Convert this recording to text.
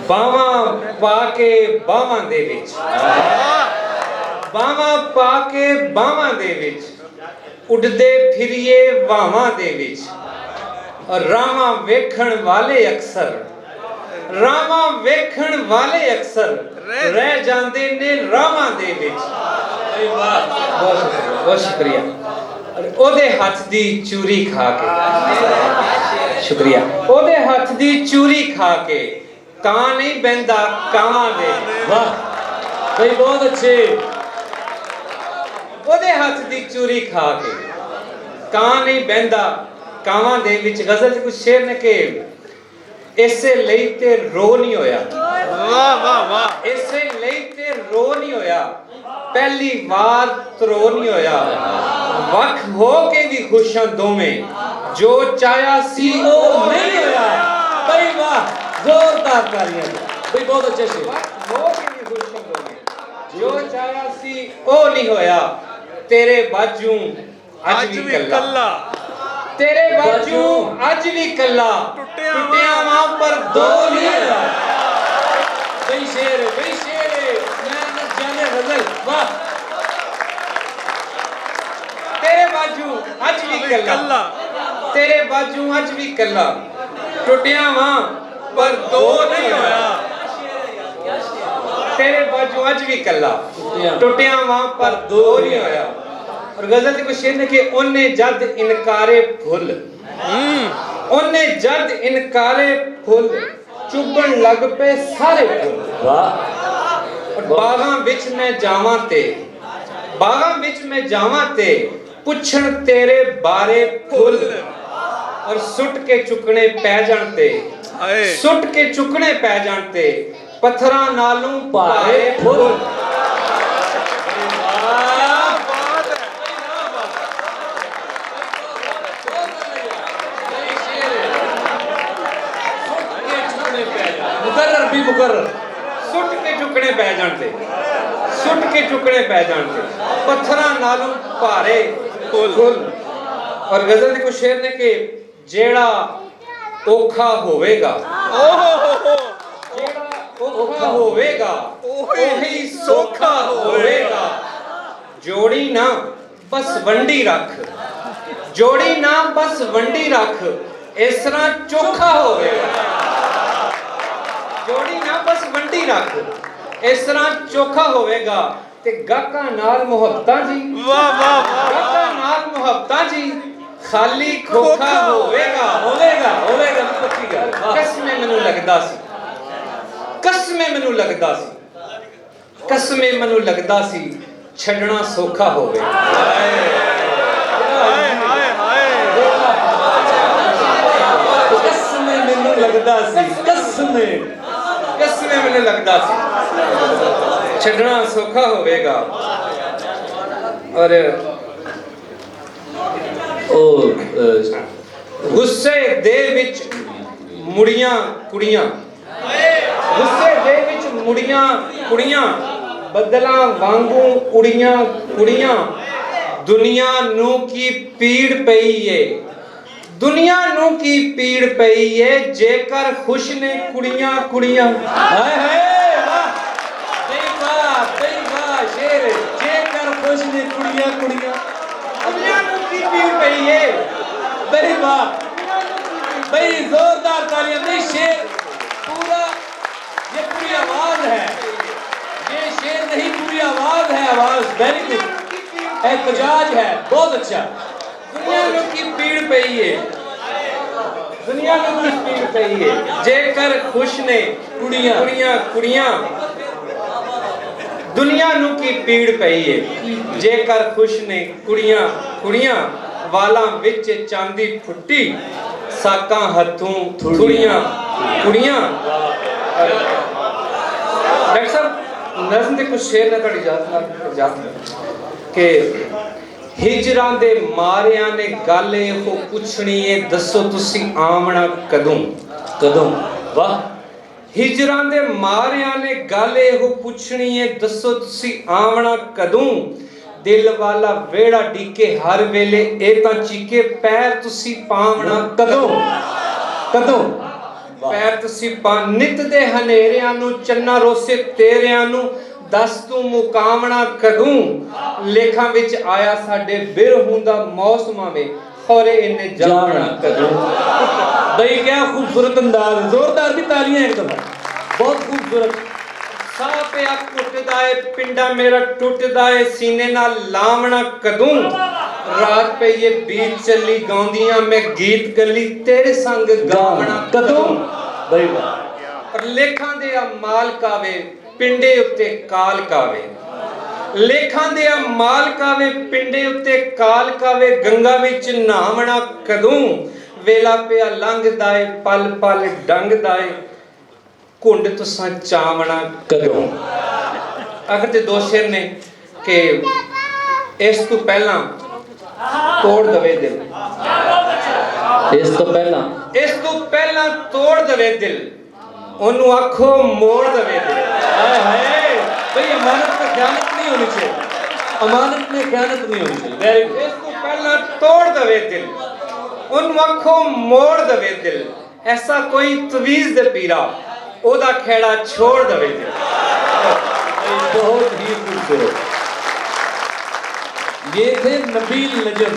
ਬਾਹਾਂ ਪਾ ਕੇ ਬਾਹਾਂ ਦੇ ਵਿੱਚ, ਬਾਹਾਂ ਪਾ ਕੇ ਬਾਹਾਂ ਦੇ ਵਿੱਚ, ਉੱਡਦੇ ਫਿਰੀਏ ਵਾਵਾਂ ਦੇ ਵਿੱਚ। ਰਾਵਾਂ ਵੇਖਣ ਵਾਲੇ ਅਕਸਰ, ਰਾਵਾਂ ਵੇਖਣ ਵਾਲੇ ਅਕਸਰ ਰਹਿ ਜਾਂਦੇ ਨੇ ਰਾਵਾਂ ਦੇ ਵਿੱਚ। ਬਹੁਤ ਸ਼ੁਕਰੀਆ, ਬਹੁਤ ਸ਼ੁਕਰੀਆ। ਉਹਦੇ ਹੱਥ ਦੀ ਚੂਰੀ ਖਾ ਕੇ, ਸ਼ੁਕਰੀਆ। ਉਹਦੇ ਹੱਥ ਦੀ ਚੂਰੀ ਖਾ ਕੇ ਕਾਂ ਨਹੀਂ ਬਹਿੰਦਾ ਕਾਵਾਂ ਦੇ। ਵਾਹ ਬਈ, ਬਹੁਤ ਅੱਛੇ। ਉਹਦੇ ਹੱਥ ਦੀ ਚੂਰੀ ਖਾ ਕੇ ਕਾਂ ਨਹੀਂ ਬਹਿੰਦਾ ਕਾਵਾਂ ਦੇ ਵਿੱਚ। ਗਜ਼ਲ 'ਚ ਕੁਝ ਸ਼ੇਰ ਨੇ ਕਿ ਇਸੇ ਲਈ ਤੇ ਰੋ ਨਹੀਂ ਹੋਇਆ। ਵਾਹ ਵਾਹ ਵਾਹ। ਇਸੇ ਲਈ ਤੇ ਰੋ ਨਹੀਂ ਹੋਇਆ, ਪਹਿਲੀ ਵਾਰ ਤਰੋ ਨਹੀਂ ਹੋਇਆ। ਵੱਖ ਹੋ ਕੇ ਵੀ ਖੁਸ਼ਾਂ ਦੋਵੇਂ, ਜੋ ਚਾਹਿਆ ਸੀ ਉਹ ਨਹੀਂ ਹੋਇਆ। ਬਈ ਵਾਹ, ਜ਼ੋਰਦਾਰ ਤਾਲੀਆਂ ਬਈ, ਬਹੁਤ ਅੱਛੇ ਸ਼ੇਰ। ਵੱਖ ਹੋ ਕੇ ਵੀ ਖੁਸ਼ਾਂ ਦੋਵੇਂ, ਜੋ ਚਾਹਿਆ ਸੀ ਉਹ ਨਹੀਂ ਹੋਇਆ। ਤੇਰੇ ਬਾਝੋਂ ਅੱਜ ਵੀ ਕੱਲਾ, ਤੇਰੇ ਬਾਝੋਂ ਅੱਜ ਵੀ ਕੱਲਾ, ਟੁੱਟਿਆ ਵਾਂ ਪਰ ਦੋ ਨਹੀਂ ਹੋਇਆ। ਬਈ ਸ਼ੇਰ, ਬਈ ਸ਼ੇਰ, ਮੈਂ ਨਾ ਜਾਣੇ ਗਜ਼ਲ। ਵਾਹ। ਤੇਰੇ ਬਾਝੋਂ ਅੱਜ ਵੀ ਕੱਲਾ, ਤੇਰੇ ਬਾਝੋਂ ਅੱਜ ਵੀ ਕੱਲਾ, ਟੁੱਟਿਆ ਵਾਂ ਪਰ ਦੋ ਨਹੀਂ ਹੋਇਆ। ਤੇਰੇ ਬਾਝੋਂ ਅੱਜ ਵੀ ਕੱਲਾ, ਟੁੱਟਿਆ ਵਾਂ ਪਰ ਦੋ ਨਹੀਂ ਹੋਇਆ। और गजल के शेर ने कि ओने जद इनकारे फुल, ओने जद इनकारे फुल, चुभन लग पे सारे फुल। और बागां विच मैं जावां ते, बागां विच मैं जावां ते, पुछण तेरे बारे फुल। और सुट के चुकने पै जाण ते, सुट के चुकने पै जाण ते, पत्थरां नालों भारे फुल। मुकर्रर भी मुकर्रर। सुट के चुकने पै जाण ते, सुट के चुकने पै जाण ते, पत्थरां नालों भारे फुल। और गजल दे कुछ शेर ने कि जेड़ा औखा होवेगा, जेड़ा औखा होवेगा ओही सौखा होवेगा। जोड़ी ना बस वंडी रख, जोड़ी ना बस वंडी रख, इस तरह चोखा होवेगा। जोड़ी ना बस वंडी रख, इस तरह चोखा होवेगा। ते गाका नाल मुहब्बतां जी, वाह वाह वाह। गाका नाल मुहब्बतां जी, खाली खोखा होवेगा। होवेगा, होवेगा पक्की गल। कसमें मैनू लगदा सी, कसमें मैनू लगदा सी, कसमें मैनू लगदा सी, छड्डना सौखा होवेगा। हाय हाय हाय। कसमें मैनू लगदा सी, कसमें, कसमें मैनू लगदा सी, छड्डना सौखा होवेगा। और गुस्से दे विच मुड़ियां कुड़ियां, गुस्से दे विच मुड़ियां कुड़ियां, बदलां वांगू उड़ियां कुड़ियां। दुनिया नू की पीड़ पई है, दुनिया नू की पीड़ पई है, जेकर खुश ने कुड़ियां कुड़ियां। हाय हाय वाह बई वाह, बई वाह शेर। जेकर खुश ने कुड़ियां कुड़ियां, दुनिया नू की पीड़ पई है। बई वाह बई, जोरदार तालियां। नहीं शेर पूरा, ये पूरी आवाज है, ये शेर नहीं पूरी आवाज है। आवाज वेरी गुड, एहतजाज है, बहुत अच्छा। दुनिया नू की पीड़ पई है, दुनिया नू की पीड़ पई है, जेकर खुश ने कुड़ियां कुड़ियां कुड़ियां। दुनिया नू की पीड़ पई है, जेकर खुश ने कुड़ियां कुड़ियां। वालां विच चांदी फुट्टी, साकां हथों थुड़ियां कुड़ियां। डॉक्टर साहब नज़म दे कुछ शेर ने तुहाडी इजाजत कि हिजरां दे मारियां ने गल इहो पुछणी है, दसो तुसी आवणा कदों कदों। वाह। हिजरां दे मारियां ने गल इहो पुछणी है, दसो तुसी आवणा कदों। दिल वाला वेड़ा डीके हर वेले, ए तां चीके पैर तुसी पावणा कदों कदों। ਪੈਰ ਤੁਸੀਂ ਪਾ ਨਿਤ ਦੇ ਹਨੇਰਿਆਂ ਨੂੰ ਚੰਨਾ ਰੋਸੇ ਤੇਰਿਆਂ ਨੂੰ ਦੱਸ ਤੂੰ ਮੁਕਾਮਣਾ ਕਦੋਂ ਲੇਖਾਂ ਵਿੱਚ ਆਇਆ ਸਾਡੇ ਬਿਰਹੂ ਦਾ ਮੌਸਮਾਂ ਵੇ ਖੌਰੇ ਇਹਨੇ ਜਾਣਾ ਕਦੋਂ। भाई क्या खूबसूरत अंदाज, जोरदार भी तालियां एक दफा, बहुत खूबसूरत। ਸਾਹ ਪਿਆ ਘੁੱਟਦਾ ਏ ਪਿੰਡਾ ਮੇਰਾ ਟੁੱਟਦਾ ਏ ਸੀਨੇ ਨਾਲ ਲਾਵਣਾ ਕਦੋਂ ਰਾਤ ਪਈਏ ਬੀਤ ਚੱਲੀ ਗਾਉਂਦੀਆਂ ਮੈਂ ਗੀਤ ਗੱਲੀ ਤੇਰੇ ਸੰਗ ਗਾਵਣਾ ਕਦੋਂ। भाई वाह, ਪਰ ਲੇਖਾਂ ਦੇ ਆ ਮਾਲਕਾਵੇ ਪਿੰਡੇ ਉੱਤੇ ਕਾਲ ਕਾਵੇ ਲੇਖਾਂ ਦੇ ਆ ਮਾਲਕਾਵੇ ਪਿੰਡੇ ਉੱਤੇ ਕਾਲ ਕਾਵੇ ਗੰਗਾ ਵਿੱਚ ਨਹਾਵਣਾ ਕਦੋਂ ਵੇਲਾ ਪਿਆ ਲੰਘਦਾ ਏ ਪਲ ਪਲ ਡੰਗਦਾ ਏ ਘੁੰਡ ਤੁਸਾਂ ਚਾਵਣਾ ਕਦੋਂ। ਆਖਰ ਤੇ ਦੋ ਸ਼ੇਰ ਨੇ ਕਿ ਇਸ ਤੋਂ ਪਹਿਲਾਂ ਤੋੜ ਦਵੇ ਦਿਲ, इस तो पहला ਇਸ ਤੋਂ ਪਹਿਲਾਂ ਤੋੜ ਦਵੇ ਦਿਲ ਉਹਨੂੰ ਆਖੋ ਮੋੜ ਦਵੇ ਦਿਲ। हाय हाय भाई, अमानत में ख्यानत नहीं होनी चाहिए, अमानत में ख्यानत नहीं होनी चाहिए। Very good. ਇਸ ਤੋਂ ਪਹਿਲਾਂ ਤੋੜ ਦਵੇ ਦਿਲ ਉਹਨੂੰ ਆਖੋ ਮੋੜ ਦਵੇ ਦਿਲ ਐਸਾ ਕੋਈ ਤਵੀਜ਼ ਦੇ ਪੀਰਾ ਉਹਦਾ ਖੇੜਾ ਛੋੜ ਦਵੇ ਦਿਲ। बहुत ही खूबसूरत। ये थे नबील नजम।